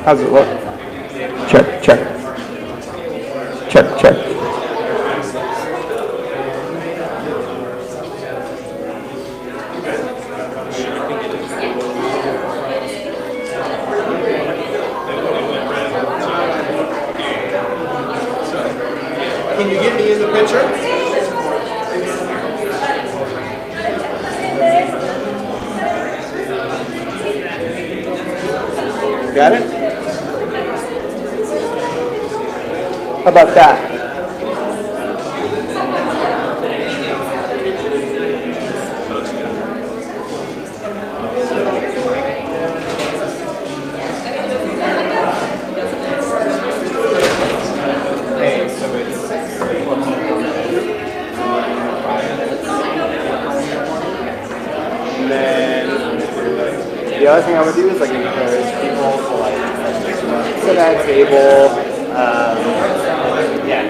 How's it look? Check, check. Check, check. Can you get me in the picture? Got it? How about that? And then the other thing I would do is like encourage people to like sit at a table. Yeah.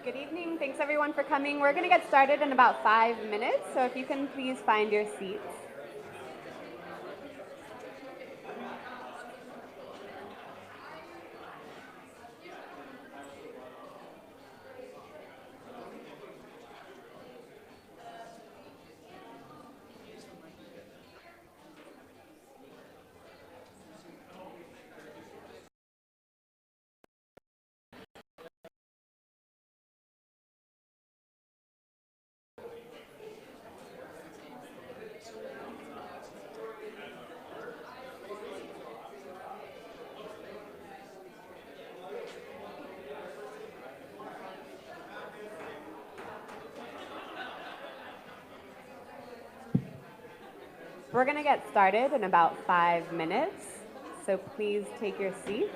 Good evening. Thanks everyone for coming. We're going to get started in about 5 minutes, so if you can please find your seats. We're going to get started in about 5 minutes, so please take your seats.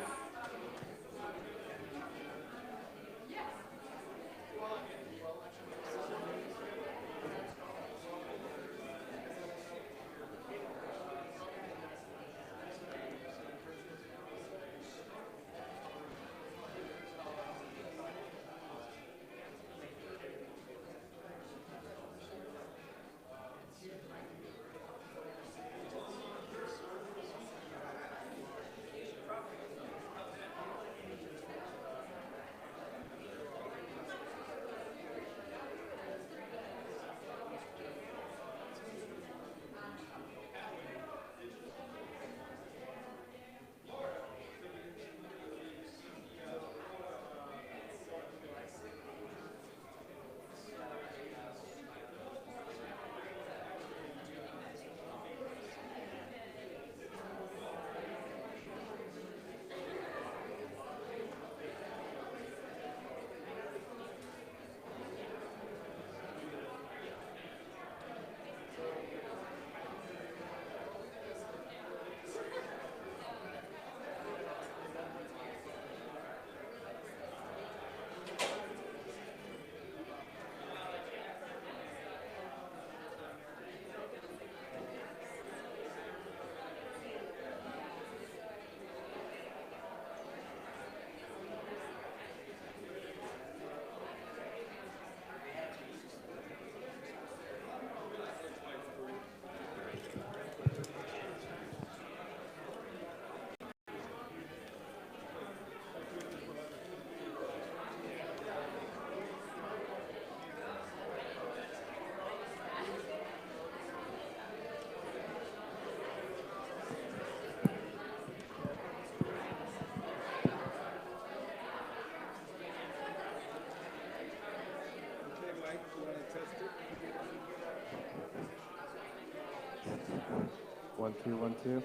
One, two, 1, 2.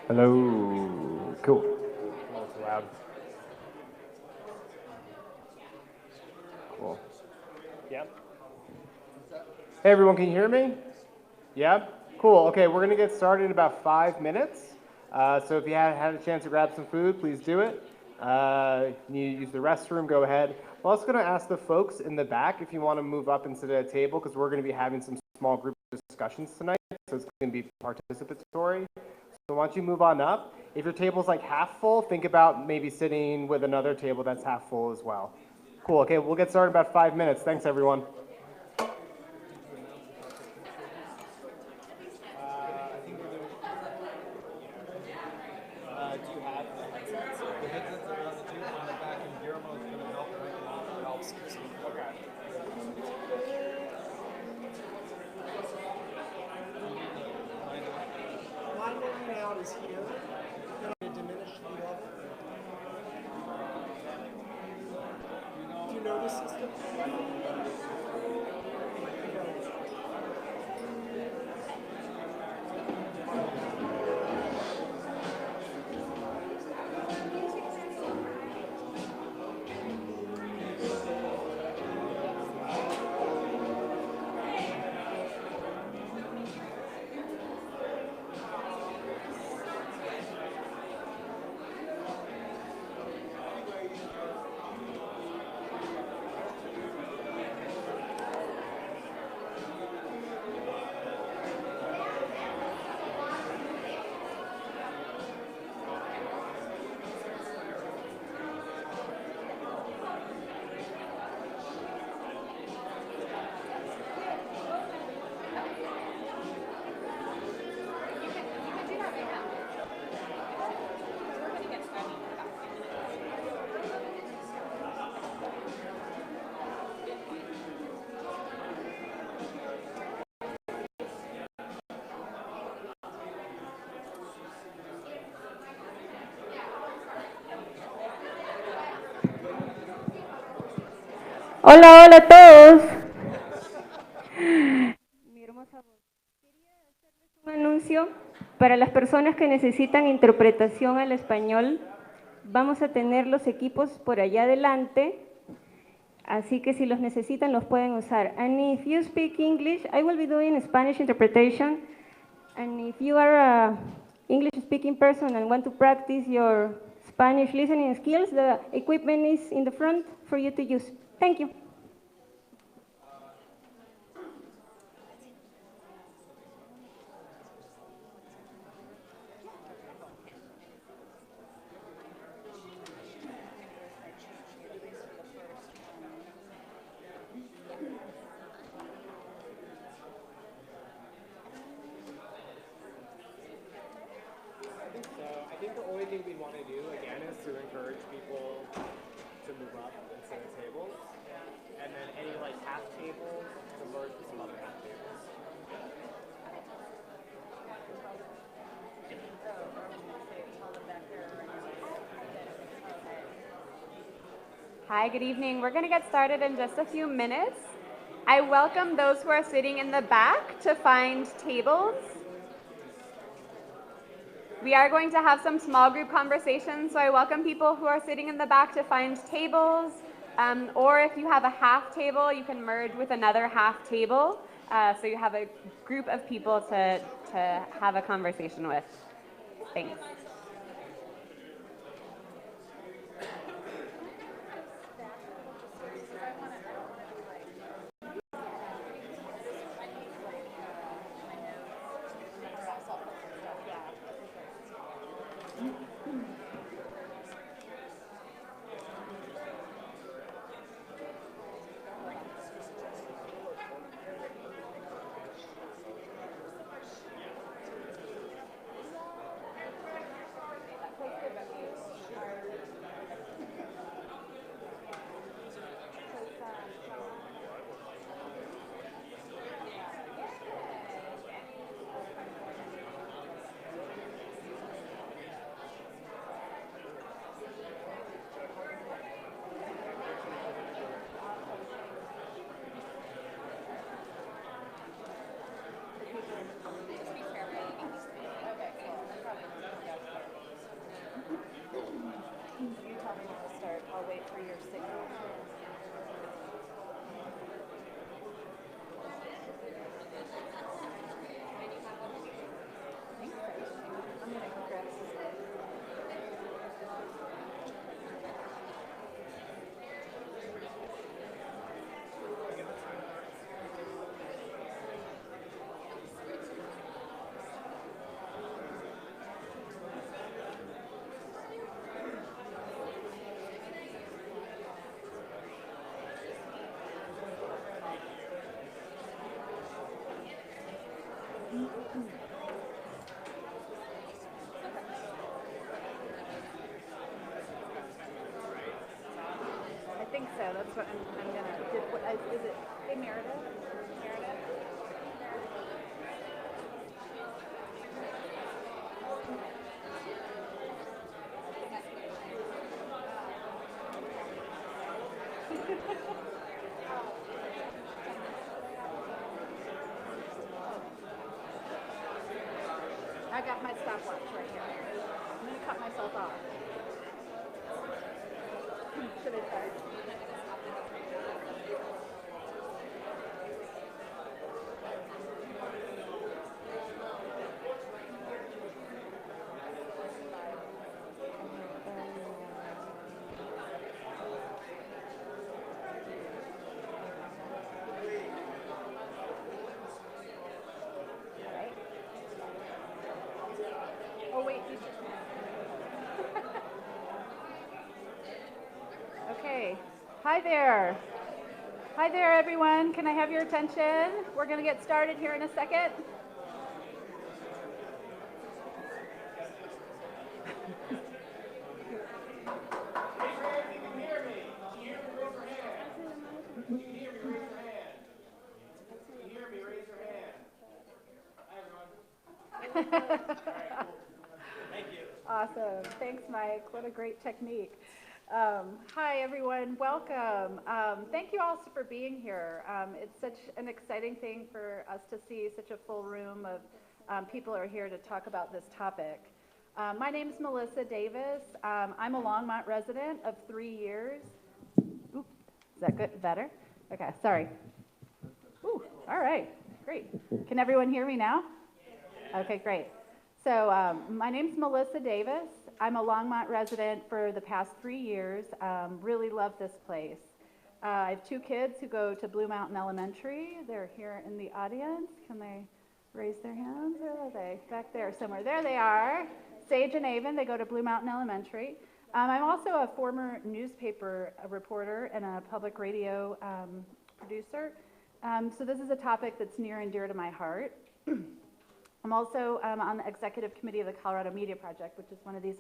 Hello. Cool. Oh, it's loud. Cool. Yep. Hey everyone, can you hear me? Yep. Cool. Okay, we're gonna get started in about 5 minutes. So if you had a chance to grab some food, please do it. If you need to use the restroom, go ahead. I'm also gonna ask the folks in the back if you want to move up and sit at a table because we're gonna be having some small group discussions tonight, so it's gonna be participatory. So why don't you move on up? If your table's like half full, think about maybe sitting with another table that's half full as well. Cool. Okay, we'll get started in about 5 minutes. Thanks, everyone. Hola, hola a todos. Mi hermosa voz. Quería hacerles un anuncio para las personas que necesitan interpretación al español. Vamos a tener los equipos por allá adelante Así que si los necesitan, los pueden usar. And if you speak English, I will be doing Spanish interpretation. And if you are a English speaking person and want to practice your Spanish listening skills, the equipment is in the front for you to use. Thank you. So I think the only thing we want to do, again, is to encourage people to move up and sit at tables. And then any like half tables to merge with some other half tables. Hi, good evening. We're going to get started in just a few minutes. I welcome those who are sitting in the back to find tables. We are going to have some small group conversations, so I welcome people who are sitting in the back to find tables, or if you have a half table, you can merge with another half table, so you have a group of people to have a conversation with. Thanks. I'll wait for your signal. I'm gonna go grab some. I think so. That's what I'm gonna. Is it? Hey, Meredith. Meredith. I got my stopwatch right here. I'm gonna cut myself off. Should I start? Oh wait, you should. Okay. Hi there. Hi there, everyone. Can I have your attention? We're going to get started here in a second. Awesome. Thanks, Mike. What a great technique. Hi, everyone. Welcome. Thank you all for being here. It's such an exciting thing for us to see such a full room of people are here to talk about this topic. My name is Melissa Davis. I'm a Longmont resident of 3 years. Oops, that good? Better? Okay, sorry. Ooh, all right, great. Can everyone hear me now? Okay, great. So my name's Melissa Davis. I'm a Longmont resident for the past 3 years. Really love this place. I have 2 kids who go to Blue Mountain Elementary. They're here in the audience. Can they raise their hands? Where are they? Back there somewhere. There they are. Sage and Avon, they go to Blue Mountain Elementary. I'm also a former newspaper reporter and a public radio producer. So this is a topic that's near and dear to my heart. I'm also on the executive committee of the Colorado Media Project, which is one of these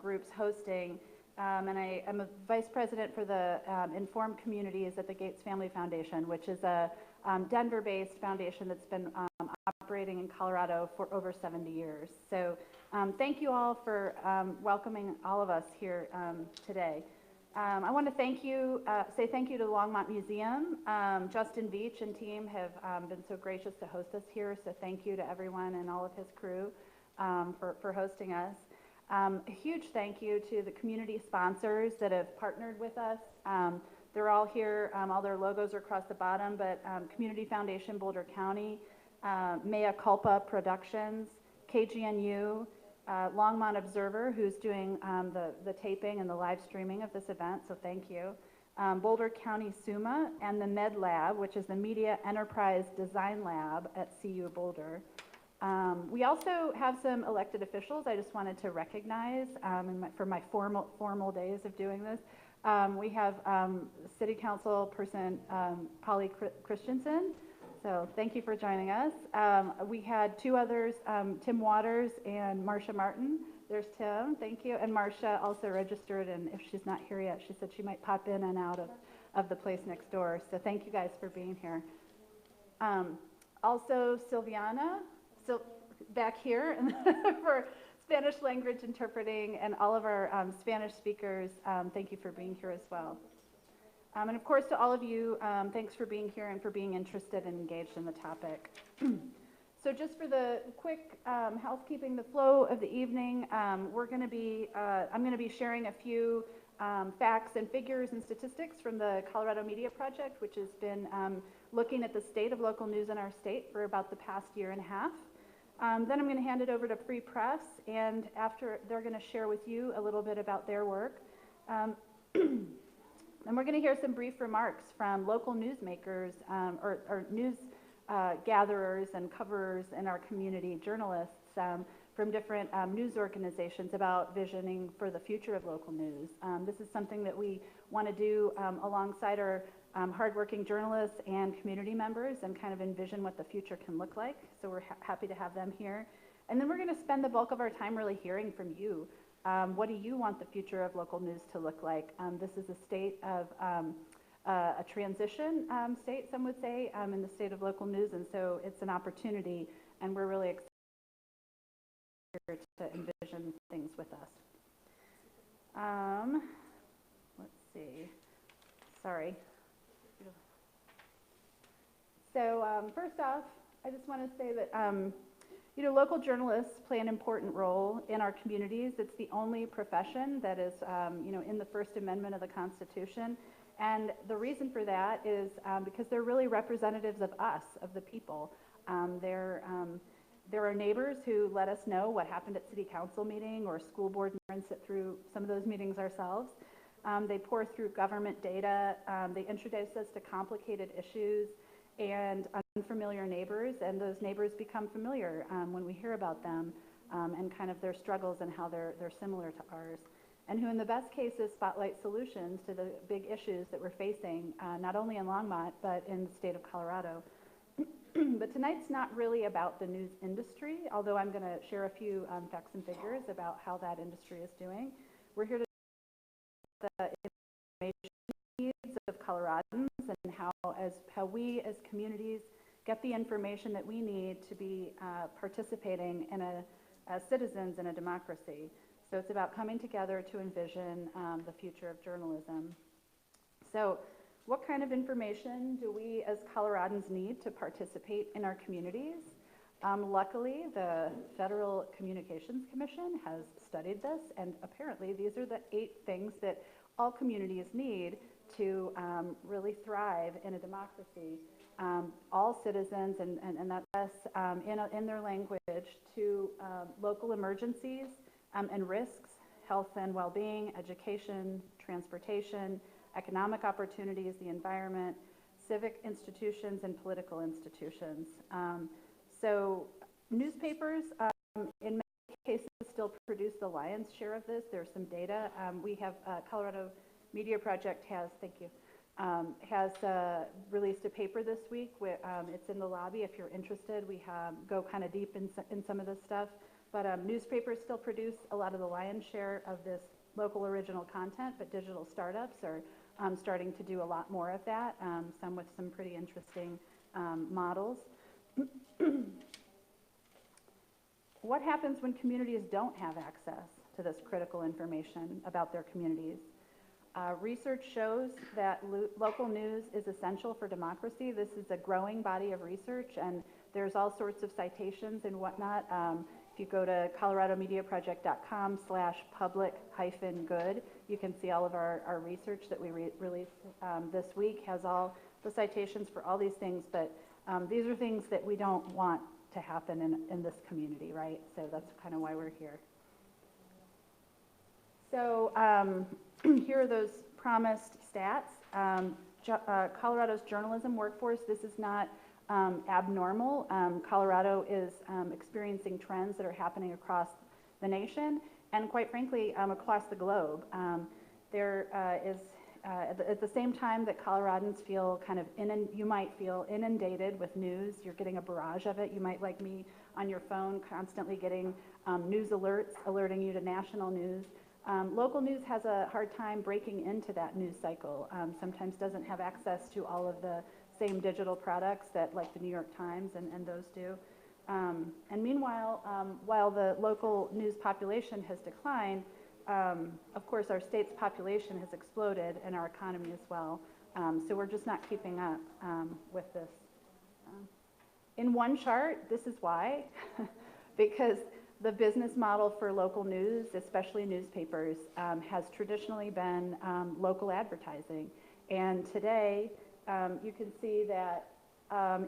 groups hosting. And I'm a vice president for the Informed Communities at the Gates Family Foundation, which is a Denver-based foundation that's been operating in Colorado for over 70 years. So thank you all for welcoming all of us here today. I want to say thank you to the Longmont Museum. Justin Veach and team have been so gracious to host us here, so thank you to everyone and all of his crew for hosting us. A huge thank you to the community sponsors that have partnered with us. They're all here, all their logos are across the bottom, but Community Foundation Boulder County, Mea Culpa Productions, KGNU, Longmont Observer, who's doing the taping and the live streaming of this event, so thank you. Boulder County SUMA, and the Med Lab, which is the Media Enterprise Design Lab at CU Boulder. We also have some elected officials I just wanted to recognize for my formal days of doing this. We have City Council person Polly Christensen. So thank you for joining us. We had 2 others, Tim Waters and Marcia Martin. There's Tim, thank you. And Marcia also registered, and if she's not here yet, she said she might pop in and out of the place next door. So thank you guys for being here. Also Silviana, back here for Spanish language interpreting, and all of our Spanish speakers, thank you for being here as well. And of course, to all of you, thanks for being here and for being interested and engaged in the topic. So just for the quick housekeeping, the flow of the evening, I'm going to be sharing a few facts and figures and statistics from the Colorado Media Project, which has been looking at the state of local news in our state for about the past 1.5 years. Then I'm going to hand it over to Free Press, and after they're going to share with you a little bit about their work. And we're going to hear some brief remarks from local newsmakers or news gatherers and coverers in our community, journalists from different news organizations about visioning for the future of local news. This is something that we want to do alongside our hardworking journalists and community members and kind of envision what the future can look like. So we're happy to have them here. And then we're going to spend the bulk of our time really hearing from you. What do you want the future of local news to look like? This is a state of a transition state, some would say, in the state of local news, and so it's an opportunity, and we're really excited to envision things with us. Let's see. Sorry. So first off, I just want to say that local journalists play an important role in our communities. It's the only profession that is, in the First Amendment of the Constitution. And the reason for that is because they're really representatives of us, of the people. They're our neighbors who let us know what happened at city council meeting or school board meetings, sit through some of those meetings ourselves. They pour through government data. They introduce us to complicated issues and unfamiliar neighbors, and those neighbors become familiar when we hear about them and kind of their struggles and how they're similar to ours, and who in the best cases spotlight solutions to the big issues that we're facing, not only in Longmont, but in the state of Colorado. But tonight's not really about the news industry, although I'm going to share a few facts and figures about how that industry is doing. We're here to talk about the information needs of Coloradans and how we as communities get the information that we need to be participating as citizens in a democracy. So it's about coming together to envision the future of journalism. So what kind of information do we as Coloradans need to participate in our communities? Luckily, the Federal Communications Commission has studied this, and apparently these are the 8 things that all communities need to really thrive in a democracy. All citizens, and that's us, in their language, to local emergencies and risks, health and well-being, education, transportation, economic opportunities, the environment, civic institutions, and political institutions. So newspapers, in many cases, still produce the lion's share of this. There's some data. We have Colorado Media Project has, thank you, has released a paper this week. It's in the lobby if you're interested. We go kind of deep in some of this stuff. But newspapers still produce a lot of the lion's share of this local original content, but digital startups are starting to do a lot more of that, some with some pretty interesting models. What happens when communities don't have access to this critical information about their communities? Research shows that local news is essential for democracy. This is a growing body of research, and there's all sorts of citations and whatnot. If you go to coloradomediaproject.com/public-good, you can see all of our research that we released this week has all the citations for all these things, but these are things that we don't want to happen in this community, right? So that's kind of why we're here. So here are those promised stats. Colorado's journalism workforce, this is not abnormal. Colorado is experiencing trends that are happening across the nation and, quite frankly, across the globe. There is, at the same time that Coloradans feel kind of you might feel inundated with news, you're getting a barrage of it. You might, like me, on your phone, constantly getting news alerts alerting you to national news. Local news has a hard time breaking into that news cycle, sometimes doesn't have access to all of the same digital products that like the New York Times and those do. And meanwhile, while the local news population has declined, of course our state's population has exploded and our economy as well. So we're just not keeping up with this. In one chart, this is why, because the business model for local news, especially newspapers, has traditionally been local advertising. And today, you can see that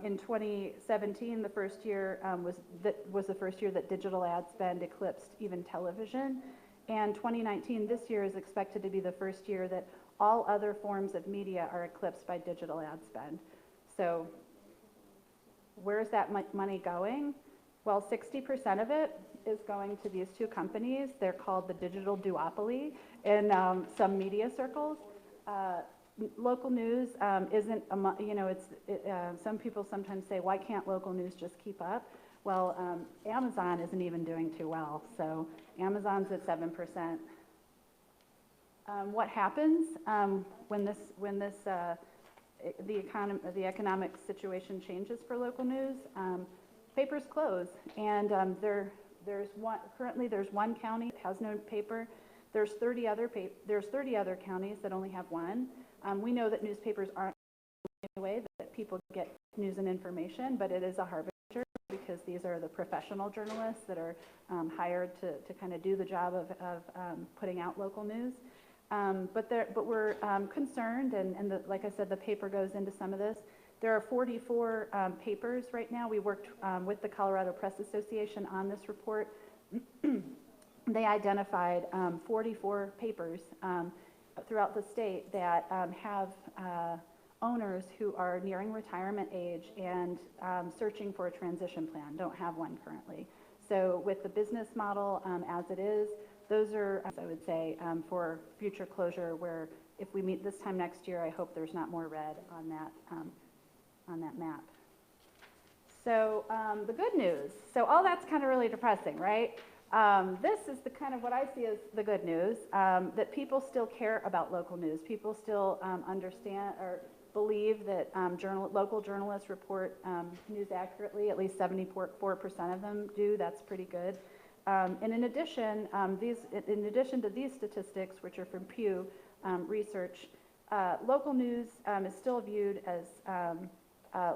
in 2017, the first year was the first year that digital ad spend eclipsed even television. And 2019, this year, is expected to be the first year that all other forms of media are eclipsed by digital ad spend. So where's that money going? Well, 60% of it is going to these two companies. They're called the digital duopoly in some media circles. Local news isn't, some people sometimes say, why can't local news just keep up? Well, Amazon isn't even doing too well. So Amazon's at 7%. What happens when the economic situation changes for local news? Papers close, and currently there's one county that has no paper. There's 30 other counties that only have one. We know that newspapers aren't the way that people get news and information, but it is a harbinger because these are the professional journalists that are hired to kind of do the job of putting out local news. But we're concerned, and like I said, the paper goes into some of this. There are 44 papers right now. We worked with the Colorado Press Association on this report. They identified 44 papers throughout the state that have owners who are nearing retirement age and searching for a transition plan, don't have one currently. So with the business model as it is, those are, I would say, for future closure, where if we meet this time next year, I hope there's not more red on that map. So the good news. So all that's kind of really depressing, right? This is the kind of what I see as the good news, that people still care about local news. People still understand or believe that local journalists report news accurately. At least 74% of them do. That's pretty good. And in addition to these statistics, which are from Pew Research, local news is still viewed as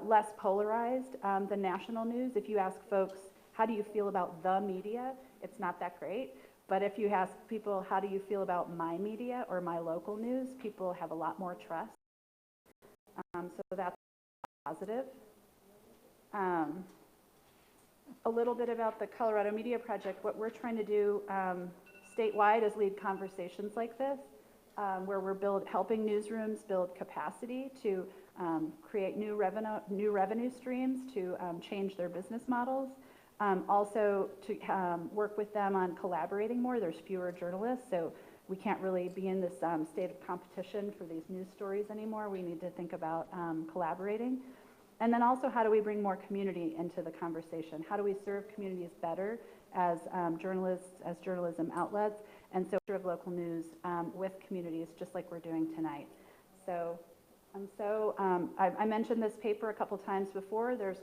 less polarized than national news. If you ask folks, how do you feel about the media? It's not that great. But if you ask people, how do you feel about my media or my local news, people have a lot more trust. So that's positive. A little bit about the Colorado Media Project. What we're trying to do statewide is lead conversations like this, where we're helping newsrooms build capacity to create new revenue streams to change their business models. Also to work with them on collaborating more. There's fewer journalists, so we can't really be in this state of competition for these news stories anymore. We need to think about collaborating. And then also, how do we bring more community into the conversation? How do we serve communities better as journalists, as journalism outlets, and so of local news with communities, just like we're doing tonight. So, I mentioned this paper a couple times before. There's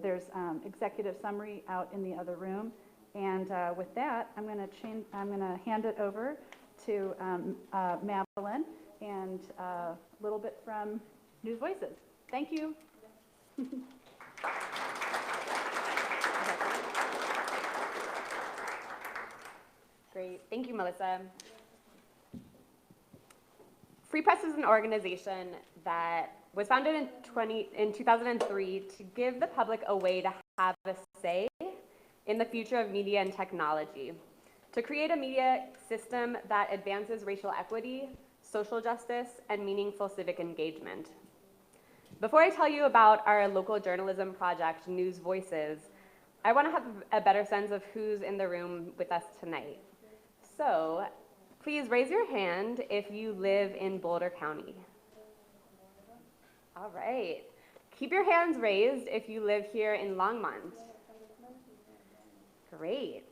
there's executive summary out in the other room. And with that, I'm going to hand it over to Madeline and a little bit from News Voices. Thank you. Great, thank you, Melissa. Free Press is an organization that was founded in 2003 to give the public a way to have a say in the future of media and technology, to create a media system that advances racial equity, social justice, and meaningful civic engagement. Before I tell you about our local journalism project, News Voices, I want to have a better sense of who's in the room with us tonight. So, please raise your hand if you live in Boulder County. All right. Keep your hands raised if you live here in Longmont. Great.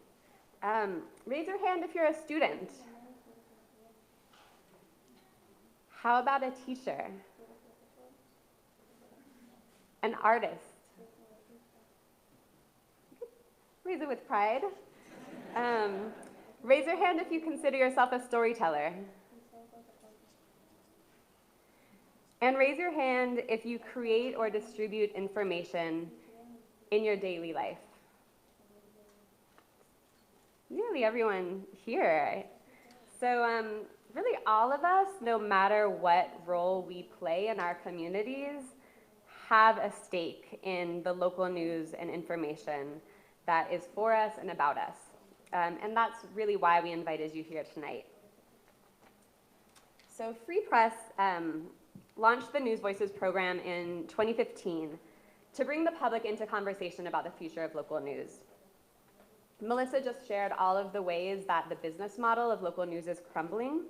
Raise your hand if you're a student. How about a teacher? An artist? Raise it with pride. Raise your hand if you consider yourself a storyteller. And raise your hand if you create or distribute information in your daily life. Nearly everyone here. So really all of us, no matter what role we play in our communities, have a stake in the local news and information that is for us and about us. And that's really why we invited you here tonight. So Free Press launched the News Voices program in 2015 to bring the public into conversation about the future of local news. Melissa just shared all of the ways that the business model of local news is crumbling.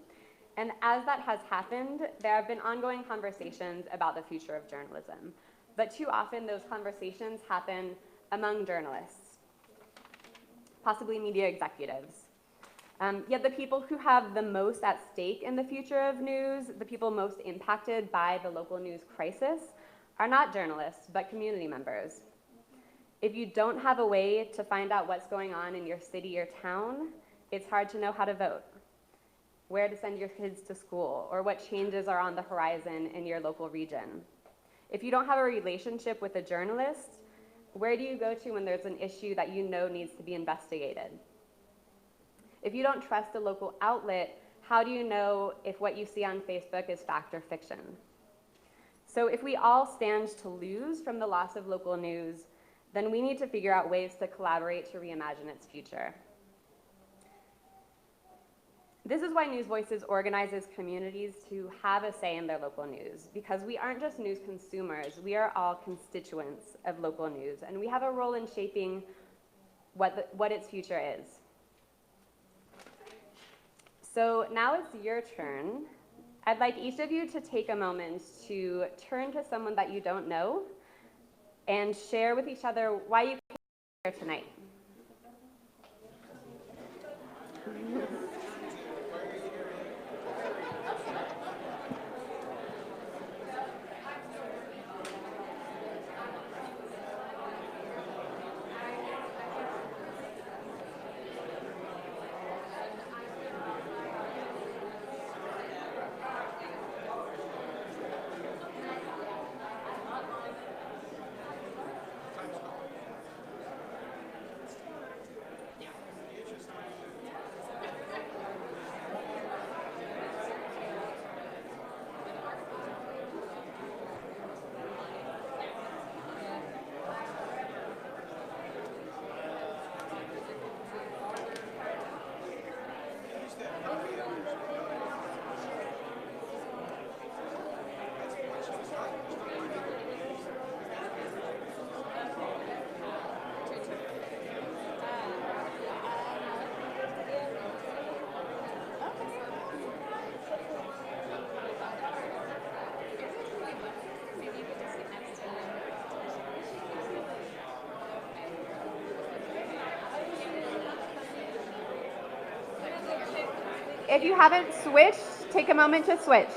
And as that has happened, there have been ongoing conversations about the future of journalism. But too often, those conversations happen among journalists, possibly media executives. Yet the people who have the most at stake in the future of news, the people most impacted by the local news crisis, are not journalists, but community members. If you don't have a way to find out what's going on in your city or town, it's hard to know how to vote, where to send your kids to school, or what changes are on the horizon in your local region. If you don't have a relationship with a journalist, where do you go to when there's an issue that you know needs to be investigated? If you don't trust a local outlet, how do you know if what you see on Facebook is fact or fiction? So if we all stand to lose from the loss of local news, then we need to figure out ways to collaborate to reimagine its future. This is why News Voices organizes communities to have a say in their local news, because we aren't just news consumers, we are all constituents of local news, and we have a role in shaping what its future is. So now it's your turn. I'd like each of you to take a moment to turn to someone that you don't know and share with each other why you came here tonight. If you haven't switched, take a moment to switch.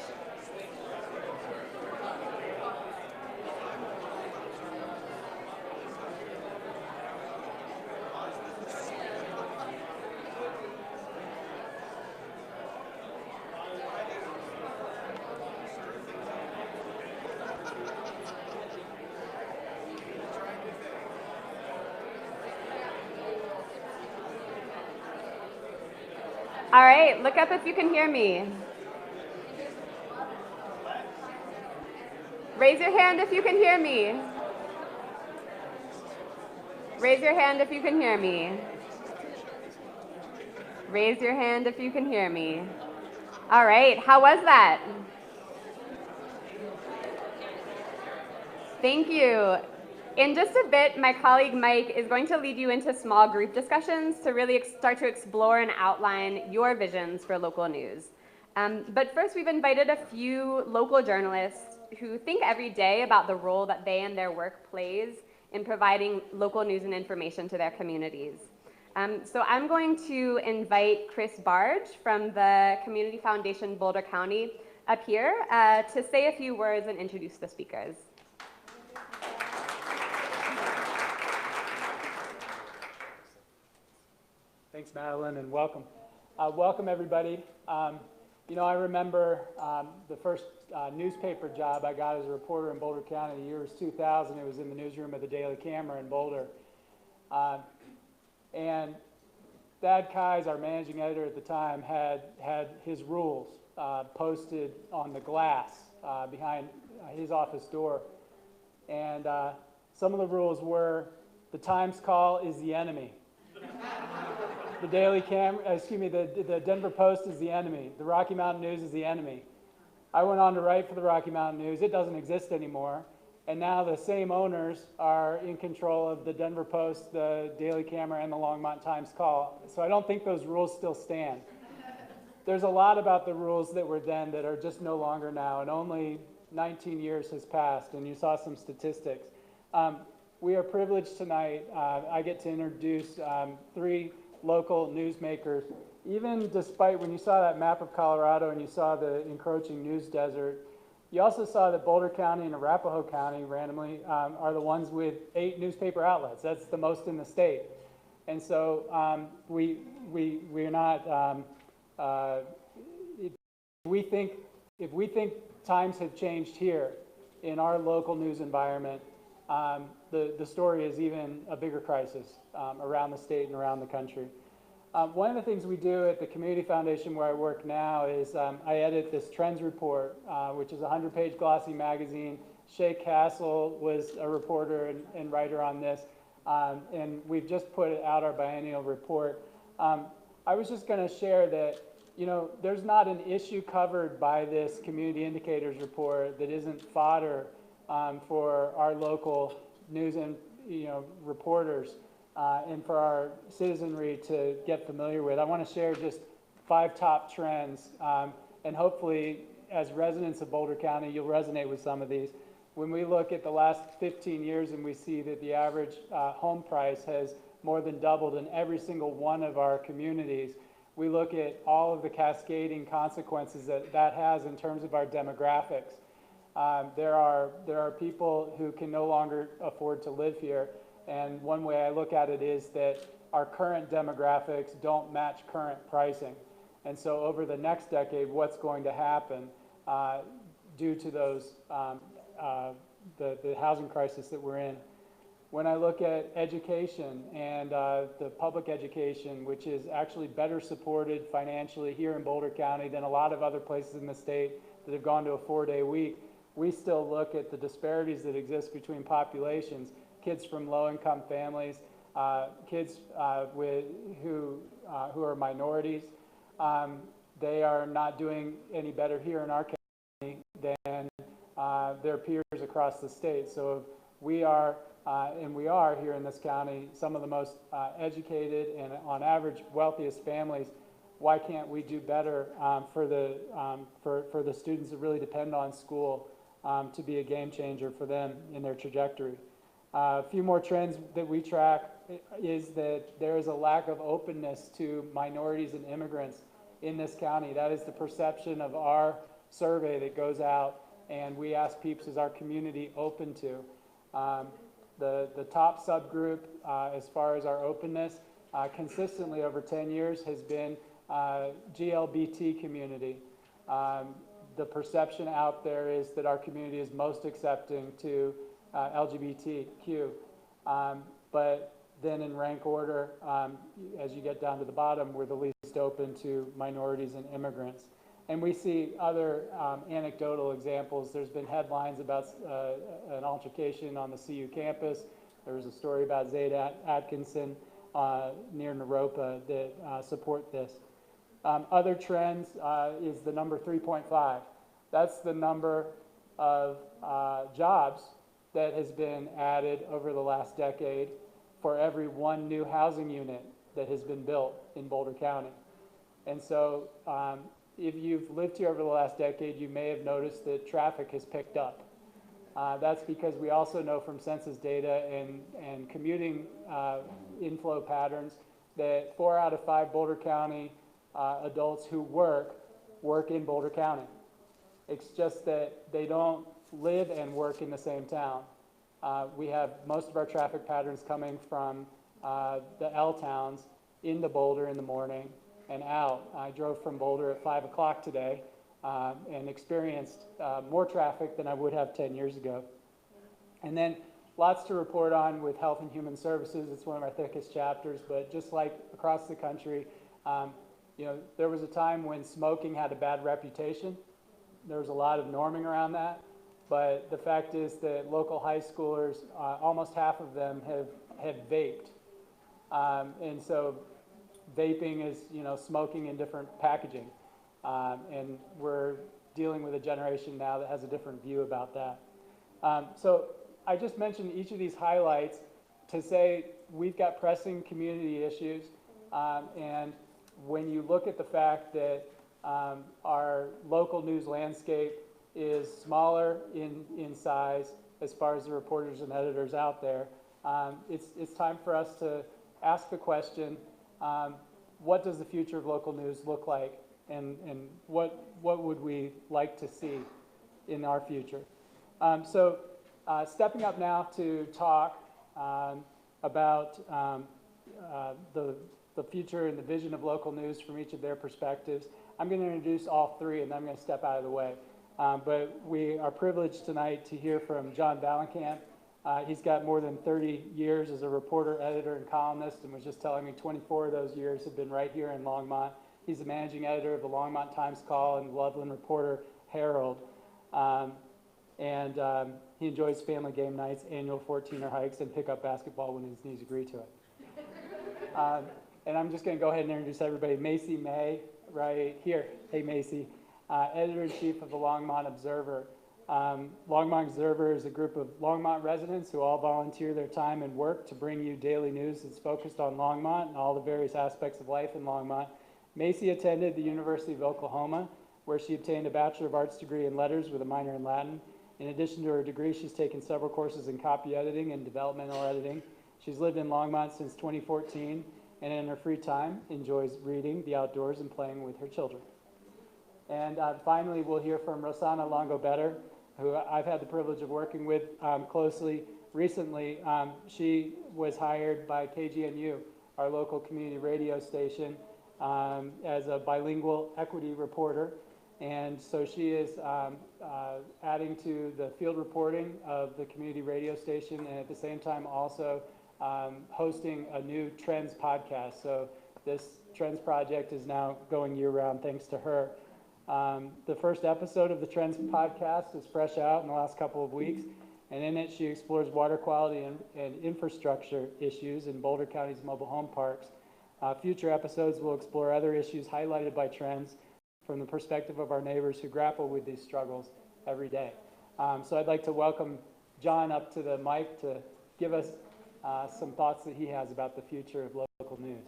All right, look up if you can hear me. Raise your hand if you can hear me. Raise your hand if you can hear me. Raise your hand if you can hear me. All right, how was that? Thank you. In just a bit, my colleague Mike is going to lead you into small group discussions to really start to explore and outline your visions for local news. But first, we've invited a few local journalists who think every day about the role that they and their work plays in providing local news and information to their communities. So I'm going to invite Chris Barge from the Community Foundation Boulder County up here to say a few words and introduce the speakers. Thanks, Madeline, and welcome. Welcome, everybody. You know, I remember the first newspaper job I got as a reporter in Boulder County. The year was 2000. It was in the newsroom of the Daily Camera in Boulder. And Thad Keyes, our managing editor at the time, had his rules posted on the glass behind his office door. And some of the rules were, the Times call is the enemy. The the Denver Post is the enemy. The Rocky Mountain News is the enemy. I went on to write for the Rocky Mountain News. It doesn't exist anymore. And now the same owners are in control of the Denver Post, the Daily Camera, and the Longmont Times Call. So I don't think those rules still stand. There's a lot about the rules that were then that are just no longer now, and only 19 years has passed, and you saw some statistics. We are privileged tonight. I get to introduce three local newsmakers. Even despite, when you saw that map of Colorado and you saw the encroaching news desert, you also saw that Boulder County and Arapahoe County, randomly, are the ones with 8 newspaper outlets. That's the most in the state. And so we're not, if we think times have changed here in our local news environment, the story is even a bigger crisis around the state and around the country. One of the things we do at the Community Foundation where I work now is I edit this Trends Report, which is a 100-page glossy magazine. Shay Castle was a reporter and writer on this, and we've just put out our biennial report. I was just going to share that, you know, there's not an issue covered by this Community Indicators report that isn't fodder for our local news and reporters and for our citizenry to get familiar with. I want to share just 5 top trends, and hopefully as residents of Boulder County you'll resonate with some of these. When we look at the last 15 years and we see that the average home price has more than doubled in every single one of our communities, we look at all of the cascading consequences that has in terms of our demographics. There are people who can no longer afford to live here, and one way I look at it is that our current demographics don't match current pricing. And so over the next decade, what's going to happen due to those the housing crisis that we're in? When I look at education and the public education, which is actually better supported financially here in Boulder County than a lot of other places in the state that have gone to a 4-day week, we still look at the disparities that exist between populations. Kids from low-income families, kids who are minorities, they are not doing any better here in our county than their peers across the state. So we are, and we are here in this county, some of the most educated and on average wealthiest families. Why can't we do better for the students that really depend on school to be a game changer for them in their trajectory? A few more trends that we track is that there is a lack of openness to minorities and immigrants in this county. That is the perception of our survey that goes out, and we ask peeps, is our community open to? The top subgroup as far as our openness consistently over 10 years has been GLBT community. The perception out there is that our community is most accepting to LGBTQ. But then in rank order, as you get down to the bottom, we're the least open to minorities and immigrants. And we see other anecdotal examples. There's been headlines about an altercation on the CU campus. There was a story about Zaid Atkinson near Naropa that support this. Other trends is the number 3.5. That's the number of jobs that has been added over the last decade for every one new housing unit that has been built in Boulder County. And so if you've lived here over the last decade, you may have noticed that traffic has picked up. That's because we also know from census data and commuting inflow patterns that 4 out of 5 Boulder County adults who work in Boulder County. It's just that they don't live and work in the same town. We have most of our traffic patterns coming from the L towns into Boulder in the morning and out. I drove from Boulder at 5 o'clock today and experienced more traffic than I would have 10 years ago. And then lots to report on with Health and Human Services. It's one of our thickest chapters, but just like across the country, there was a time when smoking had a bad reputation. There was a lot of norming around that, but the fact is that local high schoolers, almost half of them have vaped. And so vaping is, smoking in different packaging. And we're dealing with a generation now that has a different view about that. So I just mentioned each of these highlights to say we've got pressing community issues. And when you look at the fact that our local news landscape is smaller in size as far as the reporters and editors out there, it's time for us to ask the question, what does the future of local news look like, and what would we like to see in our future? So stepping up now to talk about the future and the vision of local news from each of their perspectives. I'm going to introduce all three, and then I'm going to step out of the way. But we are privileged tonight to hear from John Valenkamp. He's got more than 30 years as a reporter, editor, and columnist, and was just telling me 24 of those years have been right here in Longmont. He's the managing editor of the Longmont Times-Call and Loveland Reporter Herald. He enjoys family game nights, annual 14er hikes, and pickup basketball when his knees agree to it. And I'm just going to go ahead and introduce everybody. Macy May, right here. Hey, Macy. Editor-in-Chief of the Longmont Observer. Longmont Observer is a group of Longmont residents who all volunteer their time and work to bring you daily news that's focused on Longmont and all the various aspects of life in Longmont. Macy attended the University of Oklahoma, where she obtained a Bachelor of Arts degree in Letters with a minor in Latin. In addition to her degree, she's taken several courses in copy editing and developmental editing. She's lived in Longmont since 2014, and in her free time enjoys reading, the outdoors, and playing with her children. And finally, we'll hear from Rosanna Longo-Better, who I've had the privilege of working with closely recently. She was hired by KGNU, our local community radio station, as a bilingual equity reporter. And so she is adding to the field reporting of the community radio station, and at the same time also hosting a new Trends podcast. So this Trends project is now going year-round thanks to her. The first episode of the Trends podcast is fresh out in the last couple of weeks, and in it she explores water quality and infrastructure issues in Boulder County's mobile home parks. Future episodes will explore other issues highlighted by Trends from the perspective of our neighbors who grapple with these struggles every day. So I'd like to welcome John up to the mic to give us some thoughts that he has about the future of local news.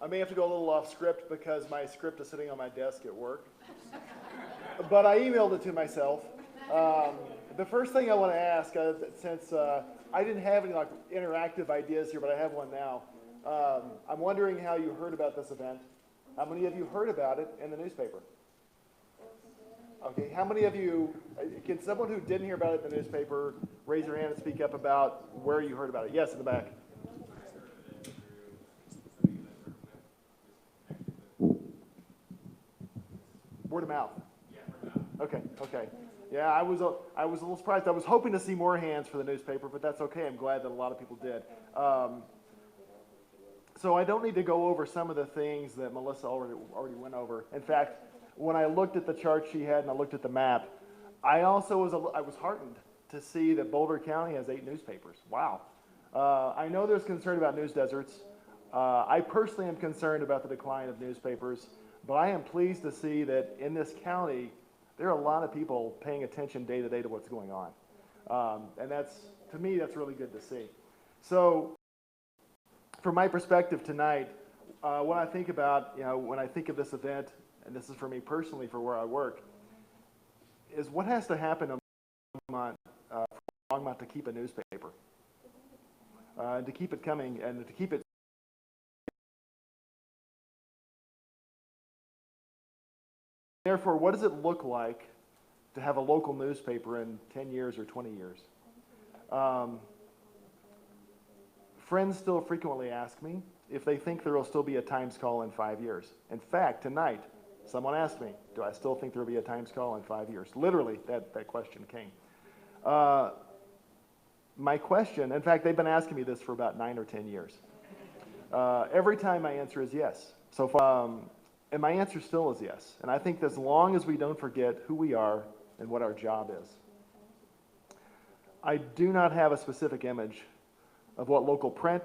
I may have to go a little off script because my script is sitting on my desk at work. But I emailed it to myself. The first thing I want to ask, since I didn't have any like interactive ideas here, but I have one now. I'm wondering how you heard about this event. How many of you heard about it in the newspaper? Okay, how many of you, can someone who didn't hear about it in the newspaper raise your hand and speak up about where you heard about it? Yes, in the back. Word of mouth. Okay, okay. Yeah, I was a little surprised. I was hoping to see more hands for the newspaper, but that's okay. I'm glad that a lot of people did. So I don't need to go over some of the things that Melissa already went over. In fact, when I looked at the chart she had and I looked at the map, I also was heartened to see that Boulder County has 8 newspapers. Wow. I know there's concern about news deserts. I personally am concerned about the decline of newspapers, but I am pleased to see that in this county, there are a lot of people paying attention day to day to what's going on. And that's, to me, that's really good to see. So from my perspective tonight, when I think about, when I think of this event, and this is for me personally for where I work, is what has to happen in Longmont to keep a newspaper, to keep it coming and to keep it. Therefore, what does it look like to have a local newspaper in 10 years or 20 years? Friends still frequently ask me if they think there will still be a Times Call in 5 years. In fact, tonight, someone asked me, do I still think there will be a Times Call in 5 years? Literally, that question came. My question, in fact, they've been asking me this for about 9 or 10 years. Every time my answer is yes. So far, and my answer still is yes. And I think as long as we don't forget who we are and what our job is. I do not have a specific image of what local print,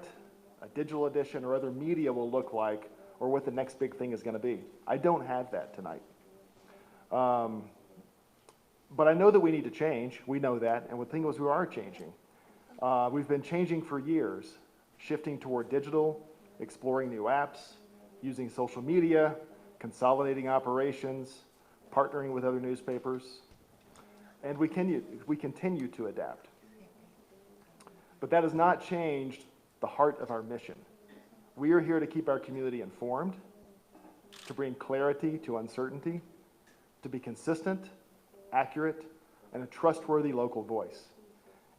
a digital edition, or other media will look like, or what the next big thing is going to be. I don't have that tonight. But I know that we need to change. We know that. And the thing is, we are changing. We've been changing for years, shifting toward digital, exploring new apps, using social media, consolidating operations, partnering with other newspapers, and we continue to adapt. But that has not changed the heart of our mission. We are here to keep our community informed, to bring clarity to uncertainty, to be consistent, accurate, and a trustworthy local voice.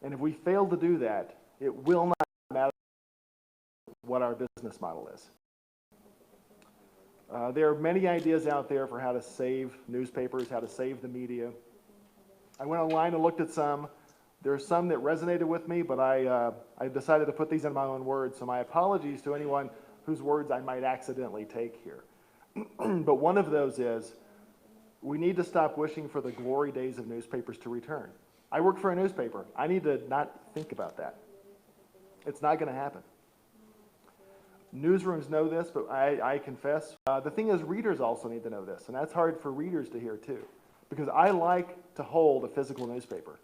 And if we fail to do that, it will not matter what our business model is. There are many ideas out there for how to save newspapers, how to save the media. I went online and looked at some. There are some that resonated with me, but I decided to put these in my own words, so my apologies to anyone whose words I might accidentally take here. But one of those is, we need to stop wishing for the glory days of newspapers to return. I work for a newspaper. I need to not think about that. It's not going to happen. Newsrooms know this, but I confess. The thing is, readers also need to know this, and that's hard for readers to hear too, because I like to hold a physical newspaper.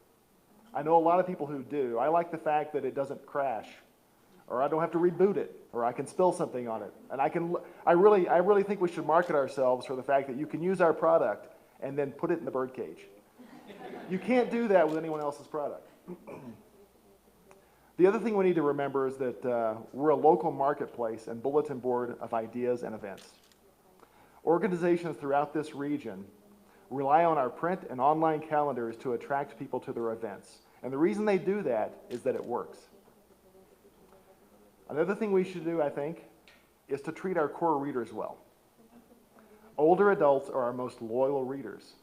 I know a lot of people who do. I like the fact that it doesn't crash, or I don't have to reboot it, or I can spill something on it. And I really think we should market ourselves for the fact that you can use our product and then put it in the birdcage. You can't do that with anyone else's product. The other thing we need to remember is that we're a local marketplace and bulletin board of ideas and events. Organizations throughout this region rely on our print and online calendars to attract people to their events. And the reason they do that is that it works. Another thing we should do, I think, is to treat our core readers well. Older adults are our most loyal readers,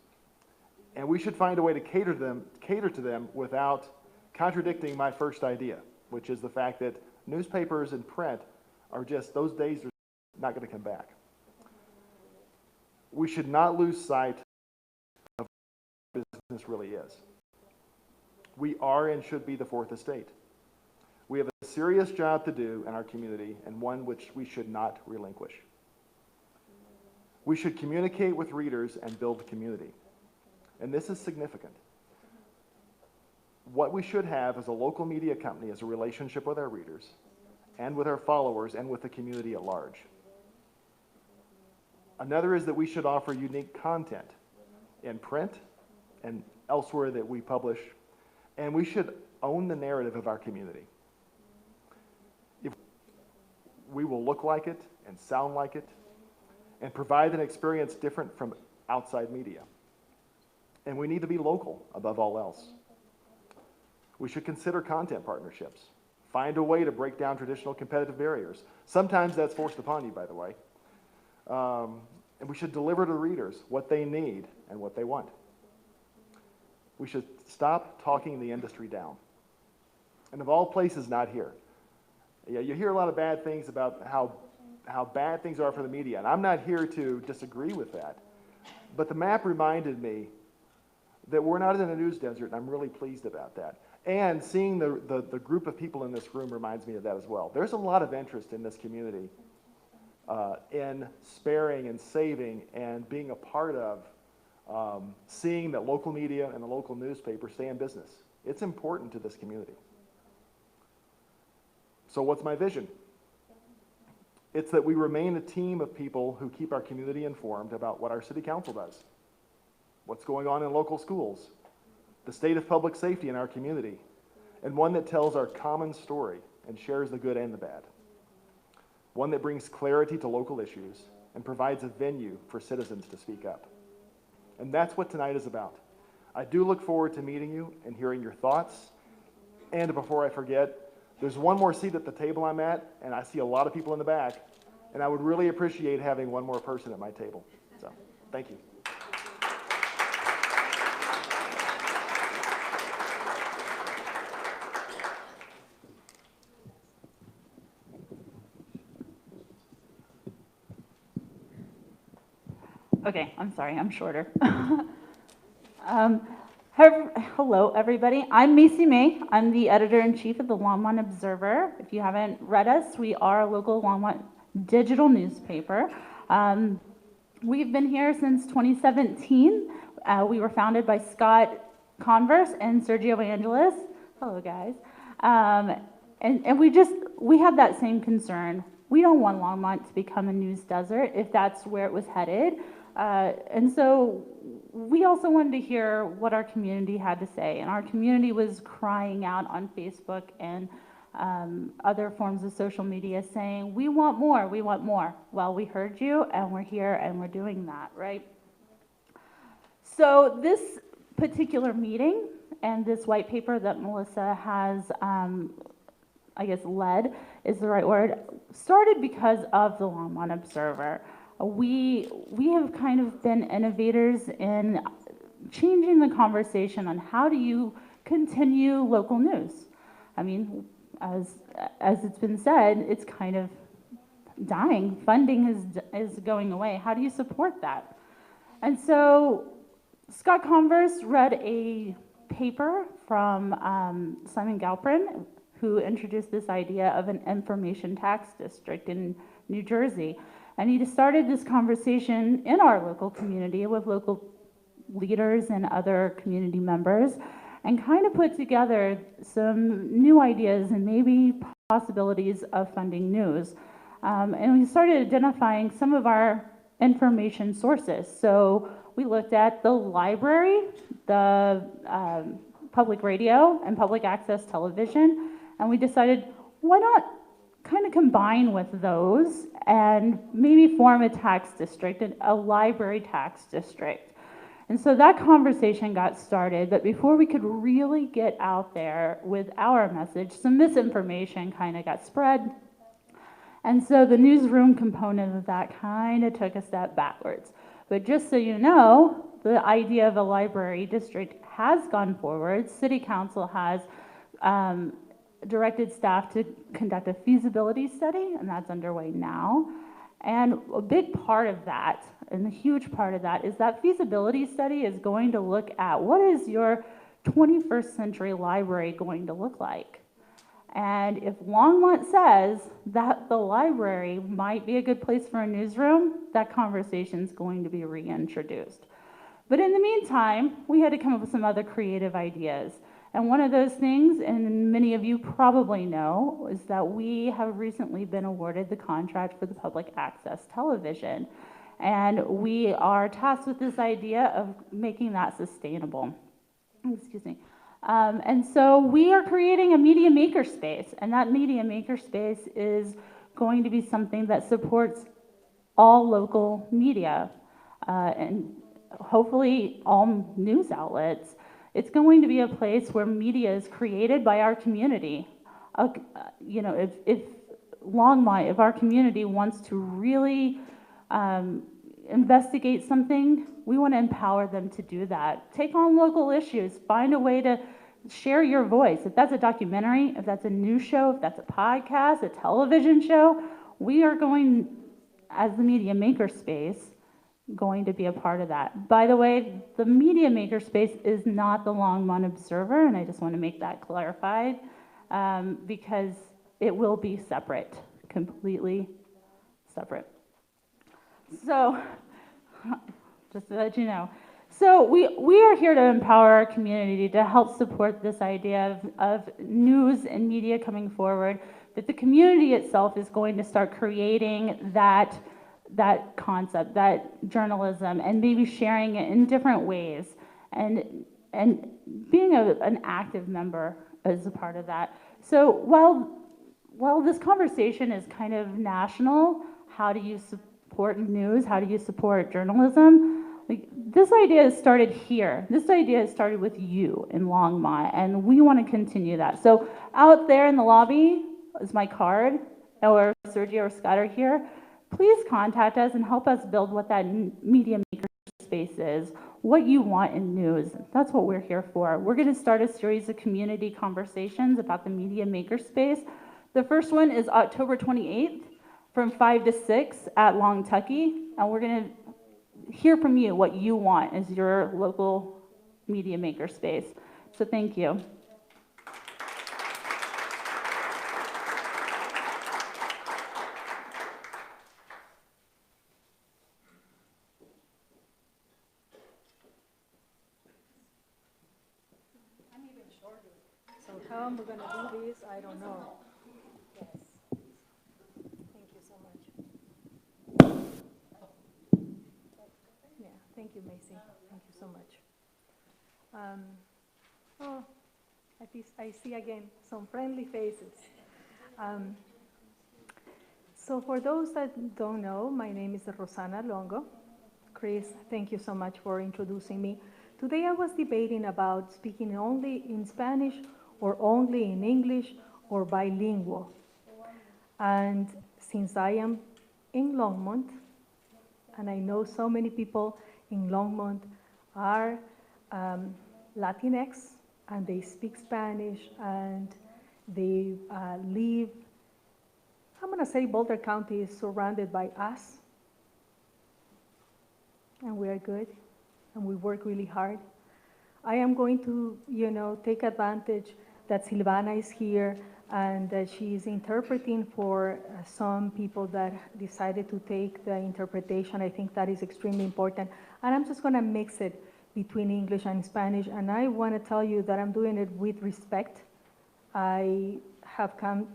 and we should find a way to cater to them without contradicting my first idea, which is the fact that newspapers and print are just, those days are not going to come back. We should not lose sight of what business really is. We are and should be the fourth estate. We have a serious job to do in our community, and one which we should not relinquish. We should communicate with readers and build community. And this is significant. What we should have as a local media company is a relationship with our readers and with our followers and with the community at large. Another is that we should offer unique content in print and elsewhere that we publish And we should own the narrative of our community. If we will look like it and sound like it and provide an experience different from outside media. And we need to be local above all else. We should consider content partnerships. Find a way to break down traditional competitive barriers. Sometimes that's forced upon you, by the way. And we should deliver to readers what they need and what they want. We should stop talking the industry down. And of all places, not here. Yeah, you hear a lot of bad things about how bad things are for the media, and I'm not here to disagree with that. But the map reminded me that we're not in a news desert, and I'm really pleased about that. And seeing the group of people in this room reminds me of that as well. There's a lot of interest in this community in sparing and saving and being a part of seeing that local media and the local newspaper stay in business. It's important to this community. So what's my vision? It's that we remain a team of people who keep our community informed about what our city council does, what's going on in local schools, the state of public safety in our community, and one that tells our common story and shares the good and the bad. One that brings clarity to local issues and provides a venue for citizens to speak up. And that's what tonight is about. I do look forward to meeting you and hearing your thoughts. And before I forget, there's one more seat at the table I'm at, and I see a lot of people in the back, and I would really appreciate having one more person at my table. So, thank you. Okay, I'm sorry, I'm shorter. Hello, everybody. I'm Macy May. I'm the editor-in-chief of the Longmont Observer. If you haven't read us, we are a local Longmont digital newspaper. We've been here since 2017. We were founded by Scott Converse and Sergio Angeles. Hello, guys. And we have that same concern. We don't want Longmont to become a news desert if that's where it was headed. And so we also wanted to hear what our community had to say. And our community was crying out on Facebook and other forms of social media saying, we want more, we want more. Well, we heard you and we're here and we're doing that, right? So this particular meeting and this white paper that Melissa has, I guess led is the right word, started because of the Longmont Observer. We have kind of been innovators in changing the conversation on how do you continue local news. I mean, as it's been said, it's kind of dying. Funding is going away. How do you support that? And so Scott Converse read a paper from Simon Galprin, who introduced this idea of an information tax district in New Jersey. And he started this conversation in our local community with local leaders and other community members and kind of put together some new ideas and maybe possibilities of funding news. And we started identifying some of our information sources. So we looked at the library, the public radio, and public access television, and we decided, why not kind of combine with those and maybe form a tax district, a library tax district. And so that conversation got started, but before we could really get out there with our message, some misinformation kind of got spread. And so the newsroom component of that kind of took a step backwards. But just so you know, the idea of a library district has gone forward. City Council has directed staff to conduct a feasibility study, and that's underway now. And a big part of that, and a huge part of that, is that feasibility study is going to look at what is your 21st century library going to look like. And if Longmont says that the library might be a good place for a newsroom, that conversation is going to be reintroduced. But in the meantime, we had to come up with some other creative ideas. And one of those things, and many of you probably know, is that we have recently been awarded the contract for the public access television. And we are tasked with this idea of making that sustainable. Excuse me. And so we are creating a media makerspace, and that media makerspace is going to be something that supports all local media and hopefully all news outlets. It's going to be a place where media is created by our community. You know, if Longmont, if our community wants to really investigate something, we want to empower them to do that. Take on local issues, find a way to share your voice. If that's a documentary, if that's a news show, if that's a podcast, a television show, we are going, as the media makerspace, going to be a part of that. By the way, the media makerspace is not the Longmont Observer, and I just want to make that clarified because it will be separate, completely separate. So, just to let you know. So we are here to empower our community to help support this idea of news and media coming forward, that the community itself is going to start creating that concept, that journalism, and maybe sharing it in different ways, and being an active member is a part of that. So while this conversation is kind of national, how do you support news? How do you support journalism? Like, this idea started here. This idea started with you in Longmont, and we want to continue that. So out there in the lobby is my card, or Sergio or Scott are here. Please contact us and help us build what that media maker space is, what you want in news. That's what we're here for. We're going to start a series of community conversations about the media maker space. The first one is October 28th from 5 to 6 at Long Tucky, and we're going to hear from you what you want as your local media maker space. So thank you. I'm even shorter. So how am I going to do this? I don't know. Yes. Thank you so much. Yeah, thank you, Macy. Thank you so much. Oh, I see again some friendly faces. So for those that don't know, my name is Rosana Longo. Chris, thank you so much for introducing me. Today I was debating about speaking only in Spanish or only in English or bilingual. And since I am in Longmont, and I know so many people in Longmont are Latinx, and they speak Spanish, and they live, I'm gonna say Boulder County is surrounded by us, and we are good, and we work really hard. I am going to, take advantage that Silvana is here and that she is interpreting for some people that decided to take the interpretation. I think that is extremely important. And I'm just gonna mix it between English and Spanish. And I wanna tell you that I'm doing it with respect. I have come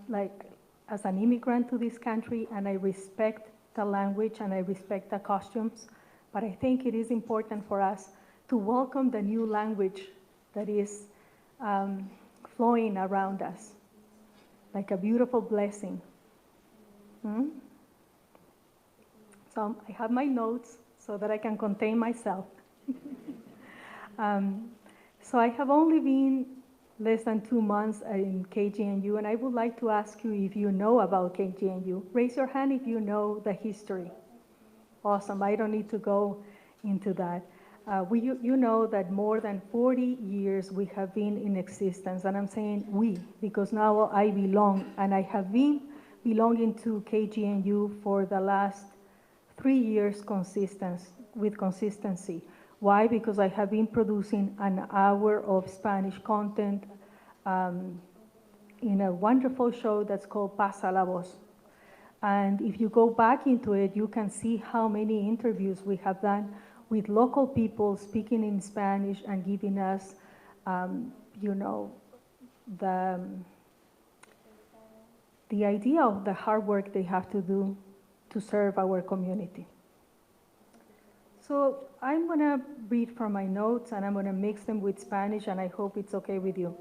as an immigrant to this country, and I respect the language and I respect the costumes. But I think it is important for us to welcome the new language that is flowing around us, like a beautiful blessing. So I have my notes so that I can contain myself. So I have only been less than 2 months in KGNU, and I would like to ask you if you know about KGNU. Raise your hand if you know the history. Awesome, I don't need to go into that. You know that more than 40 years we have been in existence, and I'm saying we, because now I belong, and I have been belonging to KGNU for the last 3 years with consistency. Why? Because I have been producing an hour of Spanish content in a wonderful show that's called Pasa la Voz. And if you go back into it, you can see how many interviews we have done with local people speaking in Spanish and giving us, the idea of the hard work they have to do to serve our community. So I'm going to read from my notes and I'm going to mix them with Spanish, and I hope it's okay with you.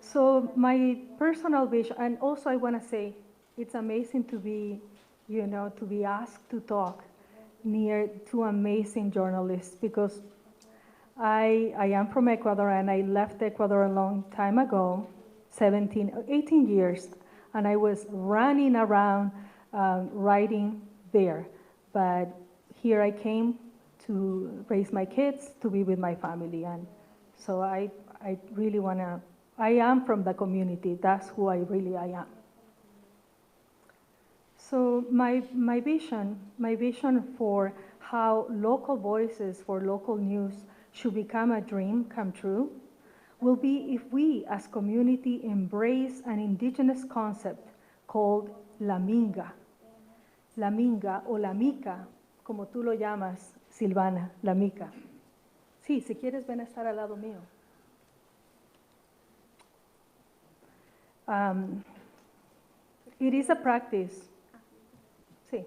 So my personal vision, and also I want to say, it's amazing to be, to be asked to talk near two amazing journalists, because I am from Ecuador and I left Ecuador a long time ago, 18 years, and I was running around writing there. But here I came to raise my kids, to be with my family. And so I really want to, I am from the community. That's who I am. So my vision for how local voices for local news should become a dream come true will be if we as community embrace an indigenous concept called la minga. La minga o la mica, como tú lo llamas, Silvana, la mica. Sí, si quieres ven a estar al lado mío. It is a practice. Sí,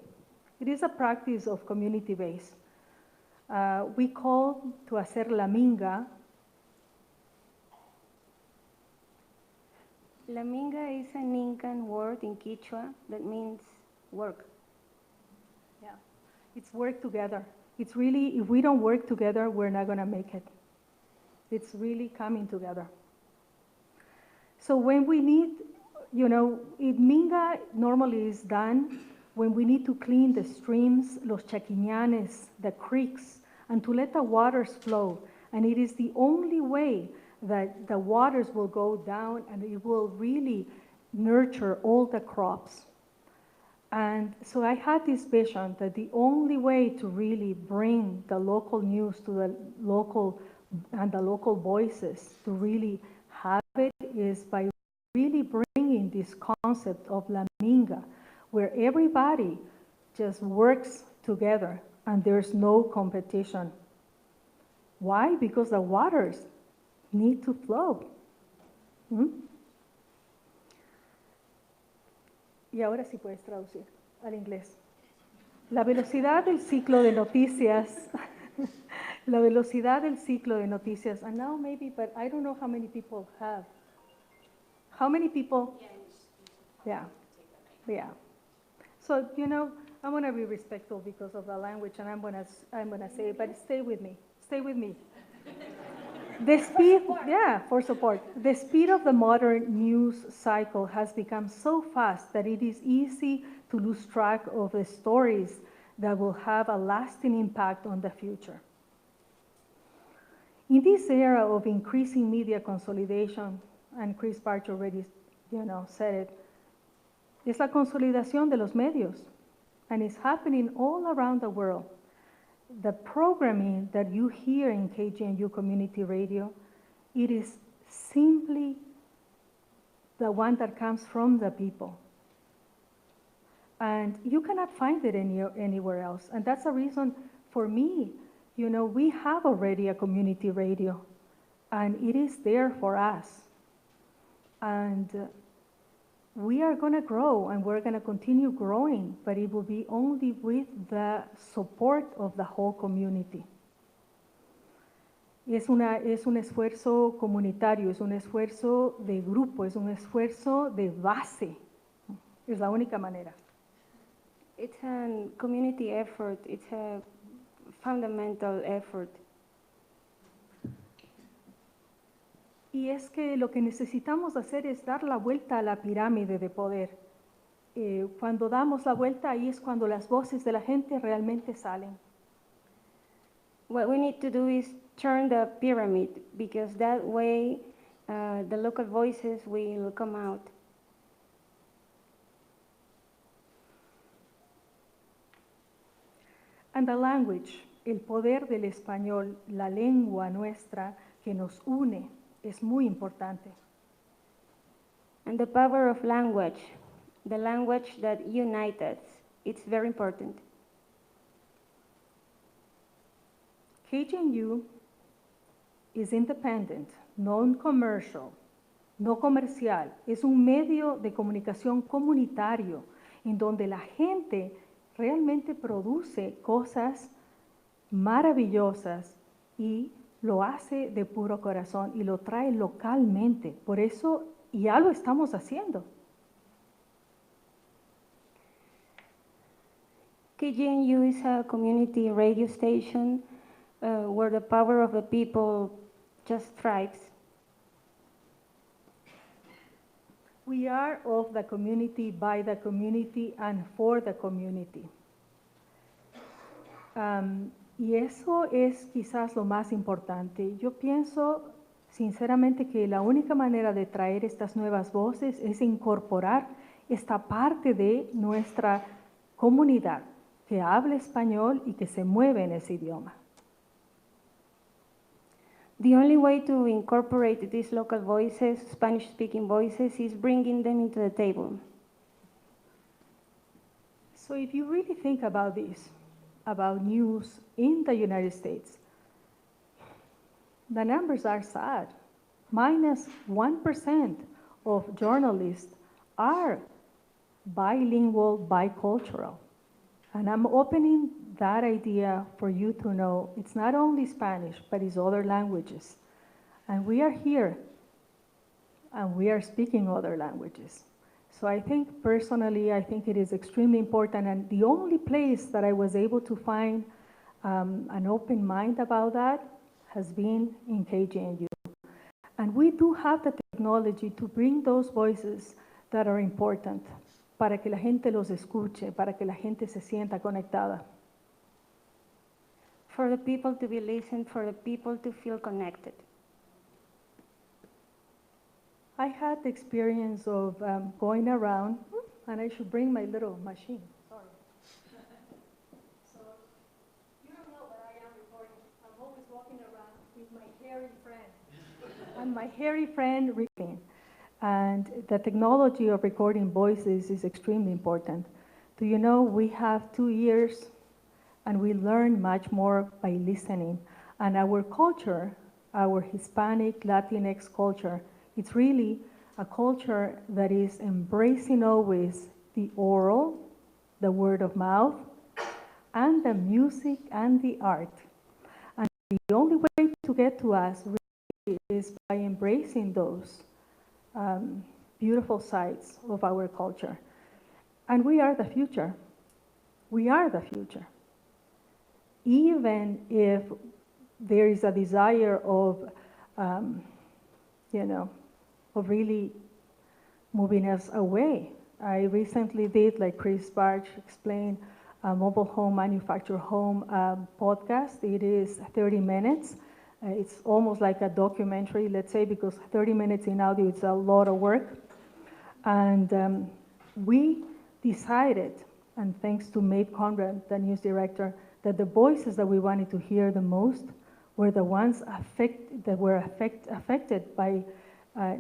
it is a practice of community-based. We call to hacer la minga. La minga is an Incan word in Quechua that means work. Yeah, it's work together. It's really, if we don't work together, we're not going to make it. It's really coming together. So when we need, minga normally is done when we need to clean the streams, los chaquiñanes, the creeks, and to let the waters flow. And it is the only way that the waters will go down and it will really nurture all the crops. And so I had this vision that the only way to really bring the local news to the local voices to really have it is by really bringing this concept of la minga, where everybody just works together and there's no competition. Why? Because the waters need to flow. Y ahora sí puedes traducir al inglés. La velocidad del ciclo de noticias, la velocidad del ciclo de noticias, and now maybe, but I don't know how many people have. How many people? Yeah. So, I'm going to be respectful because of the language, and I'm going to say it, but stay with me. Stay with me. The speed, for support. The speed of the modern news cycle has become so fast that it is easy to lose track of the stories that will have a lasting impact on the future. In this era of increasing media consolidation, and Chris Barch already, said it, it's la consolidación de los medios, and it's happening all around the world. The programming that you hear in KGNU Community Radio, it is simply the one that comes from the people. And you cannot find it anywhere else. And that's a reason for me, we have already a community radio, and it is there for us. And we are going to grow, and we're going to continue growing, but it will be only with the support of the whole community. Es un esfuerzo comunitario, es un esfuerzo de grupo, es un esfuerzo de base. Es la única manera. It's a community effort. It's a fundamental effort. Y es que lo que necesitamos hacer es dar la vuelta a la pirámide de poder. Cuando damos la vuelta, ahí es cuando las voces de la gente realmente salen. What we need to do is turn the pyramid, because that way the local voices will come out. And the language, el poder del español, la lengua nuestra que nos une, es muy importante. And the power of language, the language that unites us, it's very important. KGNU is independent, non-commercial, no comercial. Es un medio de comunicación comunitario en donde la gente realmente produce cosas maravillosas y lo hace de puro corazón y lo trae localmente. Por eso ya lo estamos haciendo. KGNU is a community radio station where the power of the people just thrives. We are of the community, by the community, and for the community. Y eso es quizás lo más importante. Yo pienso sinceramente que la única manera de traer estas nuevas voces es incorporar esta parte de nuestra comunidad que habla español y que se mueve en ese idioma. The only way to incorporate these local voices, Spanish-speaking voices, is bringing them into the table. So if you really think about this, about news in the United States, the numbers are sad. Minus 1% of journalists are bilingual, bicultural. And I'm opening that idea for you to know it's not only Spanish, but it's other languages. And we are here, and we are speaking other languages. So I think personally, I think it is extremely important. And the only place that I was able to find an open mind about that has been in KGNU. And we do have the technology to bring those voices that are important para que la gente los escuche, para que la gente se sienta conectada. For the people to be listened, for the people to feel connected. I had the experience of going around, and I should bring my little machine. Sorry. So, you don't know that I am recording. I'm always walking around with my hairy friend. And my hairy friend recording. And the technology of recording voices is extremely important. Do you know, we have 2 years, and we learn much more by listening. And our culture, our Hispanic, Latinx culture, it's really a culture that is embracing always the oral, the word of mouth, and the music and the art. And the only way to get to us really is by embracing those beautiful sides of our culture. And we are the future. We are the future. Even if there is a desire of, of really moving us away. I recently did, like Chris Barge explained, a mobile home, manufactured home podcast. It is 30 minutes. It's almost like a documentary, let's say, because 30 minutes in audio, it's a lot of work. And we decided, and thanks to Maeve Conrad, the news director, that the voices that we wanted to hear the most were the ones that were affected by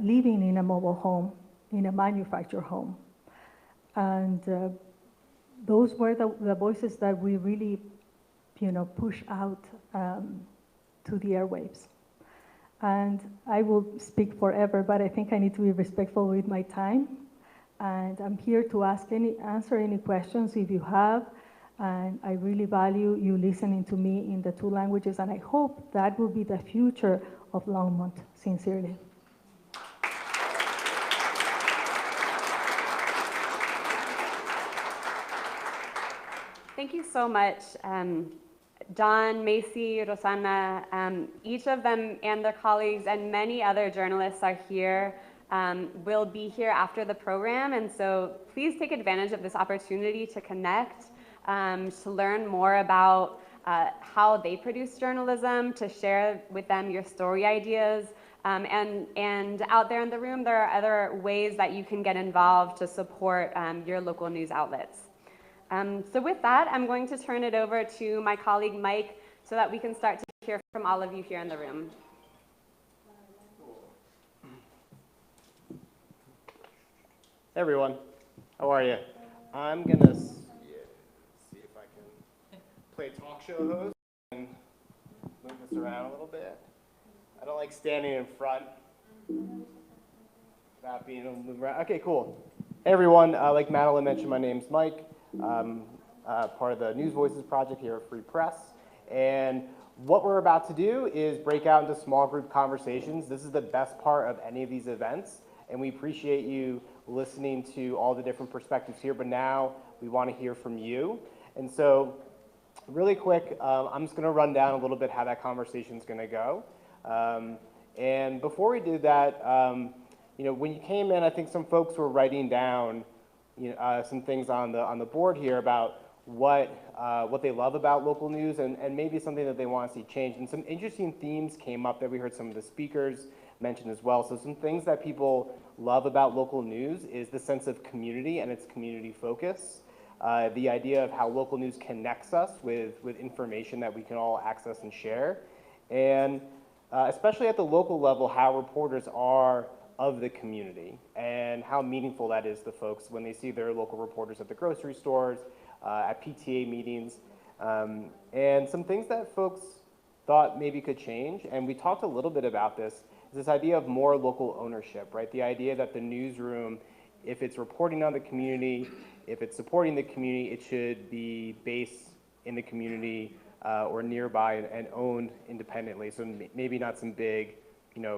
living in a mobile home, in a manufactured home. And those were the voices that we really, push out to the airwaves. And I will speak forever, but I think I need to be respectful with my time. And I'm here to answer any questions if you have. And I really value you listening to me in the 2 languages, and I hope that will be the future of Longmont, sincerely. Thank you so much, John, Macy, Rosanna. Each of them and their colleagues and many other journalists are here, will be here after the program, and so please take advantage of this opportunity to connect, to learn more about how they produce journalism, to share with them your story ideas. And out there in the room, there are other ways that you can get involved to support your local news outlets. So with that, I'm going to turn it over to my colleague Mike so that we can start to hear from all of you here in the room. Hey everyone, how are you? I'm gonna see if I can play talk show host and move this around a little bit. I don't like standing in front, not being able to move around. Okay, cool. Hey everyone, like Madeline mentioned, my name's Mike. I'm part of the News Voices project here at Free Press, And what we're about to do is break out into small group conversations. This is the best part of any of these events, and we appreciate you listening to all the different perspectives here, but now we want to hear from you. And so really quick, I'm just going to run down a little bit how that conversation is going to go. And before we do that, when you came in, I think some folks were writing down some things on the board here about what they love about local news and maybe something that they want to see change. And some interesting themes came up that we heard some of the speakers mention as well. So some things that people love about local news is the sense of community and its community focus. The idea of how local news connects us with information that we can all access and share. And especially at the local level, how reporters are of the community and how meaningful that is to folks when they see their local reporters at the grocery stores, at PTA meetings, and some things that folks thought maybe could change. And we talked a little bit about this idea of more local ownership, right? The idea that the newsroom, if it's reporting on the community, if it's supporting the community, it should be based in the community or nearby and owned independently. So maybe not some big,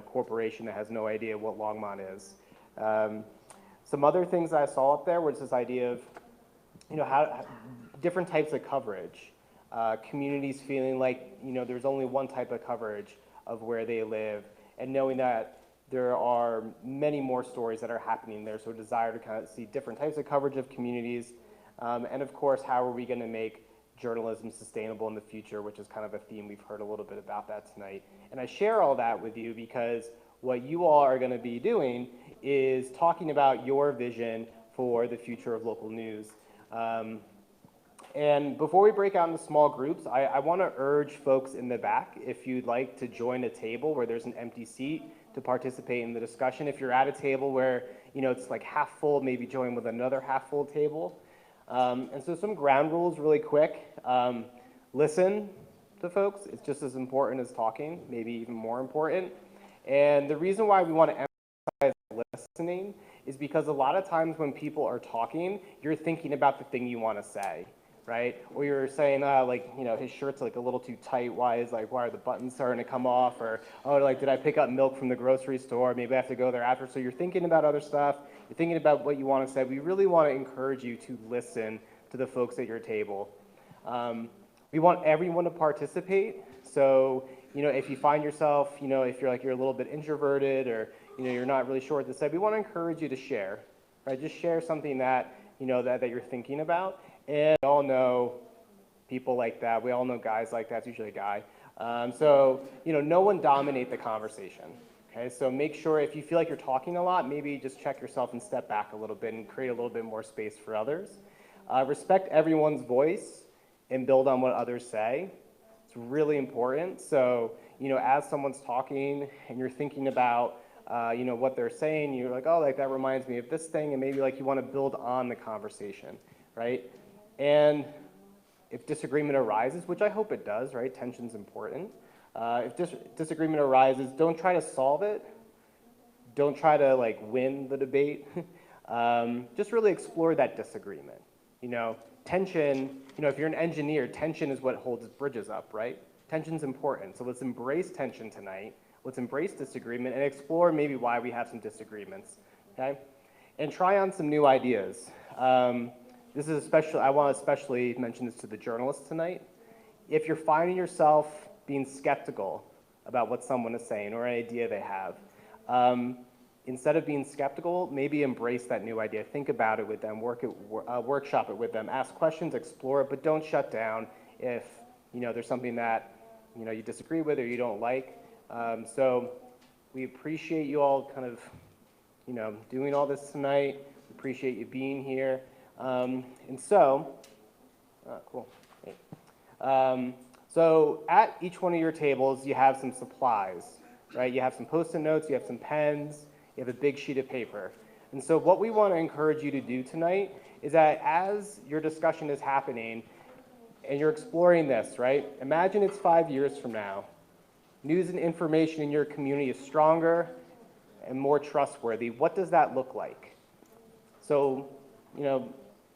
corporation that has no idea what Longmont is. Some other things I saw up there was this idea of, how different types of coverage. Communities feeling like, there's only one type of coverage of where they live, and knowing that there are many more stories that are happening there, so a desire to kind of see different types of coverage of communities. And of course, how are we going to make journalism sustainable in the future, which is kind of a theme we've heard a little bit about that tonight. And I share all that with you because what you all are going to be doing is talking about your vision for the future of local news. And before we break out into small groups, I want to urge folks in the back, if you'd like to join a table where there's an empty seat, to participate in the discussion. If you're at a table where it's like half full, maybe join with another half full table. And so some ground rules really quick. Listen to folks. It's just as important as talking, maybe even more important. And the reason why we want to emphasize listening is because a lot of times when people are talking, you're thinking about the thing you want to say, right? Or you're saying, his shirt's like a little too tight. Why are the buttons starting to come off? Or, did I pick up milk from the grocery store? Maybe I have to go there after. So you're thinking about other stuff. You're thinking about what you want to say. We really want to encourage you to listen to the folks at your table. We want everyone to participate. So, if you find yourself, if you're a little bit introverted or, you're not really sure what to say, we want to encourage you to share, right? Just share something that, that you're thinking about. And we all know people like that. We all know guys like that. It's usually a guy. So, no one dominate the conversation. Okay, so make sure if you feel like you're talking a lot, maybe just check yourself and step back a little bit and create a little bit more space for others. Respect everyone's voice and build on what others say. It's really important. So, as someone's talking and you're thinking about, what they're saying, you're like, that reminds me of this thing, and maybe you want to build on the conversation, right? And if disagreement arises, which I hope it does, right? Tension's important. If disagreement arises, don't try to solve it. Don't try to win the debate. Just really explore that disagreement. Tension, if you're an engineer, tension is what holds bridges up, right? Tension's important. So let's embrace tension tonight. Let's embrace disagreement and explore maybe why we have some disagreements, okay? And try on some new ideas. This is especially, I want to especially mention this to the journalists tonight. If you're finding yourself being skeptical about what someone is saying or an idea they have, instead of being skeptical, maybe embrace that new idea. Think about it with them, workshop it with them, ask questions, explore it, but don't shut down if there's something that you disagree with or you don't like. So we appreciate you all kind of doing all this tonight. We appreciate you being here. And so, cool. So at each one of your tables, you have some supplies, right? You have some Post-it notes, you have some pens, you have a big sheet of paper. And so what we want to encourage you to do tonight is that as your discussion is happening and you're exploring this, right? Imagine it's 5 years from now. News and information in your community is stronger and more trustworthy. What does that look like? So,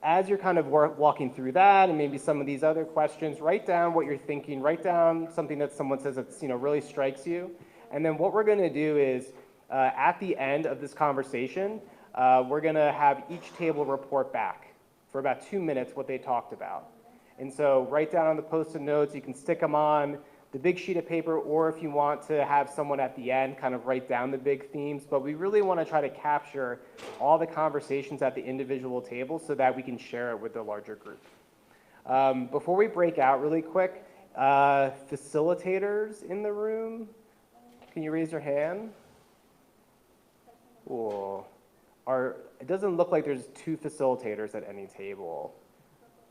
as you're kind of walking through that and maybe some of these other questions, write down what you're thinking, write down something that someone says that's, really strikes you. And then what we're gonna do is, at the end of this conversation, we're gonna have each table report back for about 2 minutes what they talked about. And so write down on the Post-it notes, you can stick them on the big sheet of paper, or if you want to have someone at the end kind of write down the big themes, but we really want to try to capture all the conversations at the individual tables so that we can share it with the larger group. Before we break out really quick, facilitators in the room, can you raise your hand? Cool. It doesn't look like there's 2 facilitators at any table.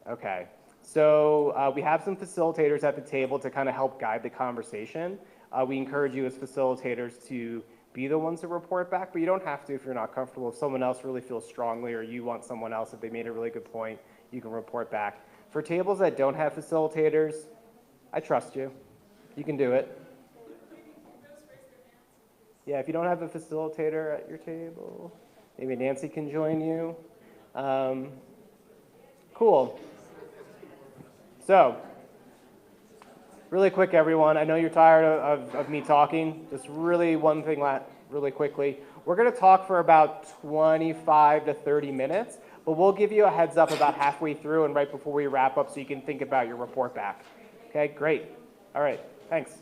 Okay. So we have some facilitators at the table to kind of help guide the conversation. We encourage you as facilitators to be the ones to report back, but you don't have to if you're not comfortable. If someone else really feels strongly or you want someone else, if they made a really good point, you can report back. For tables that don't have facilitators, I trust you. You can do it. Yeah, if you don't have a facilitator at your table, maybe Nancy can join you. Cool. So, really quick, everyone. I know you're tired of me talking. Just really one thing really quickly. We're going to talk for about 25 to 30 minutes, but we'll give you a heads up about halfway through and right before we wrap up so you can think about your report back. Okay, great. All right, thanks.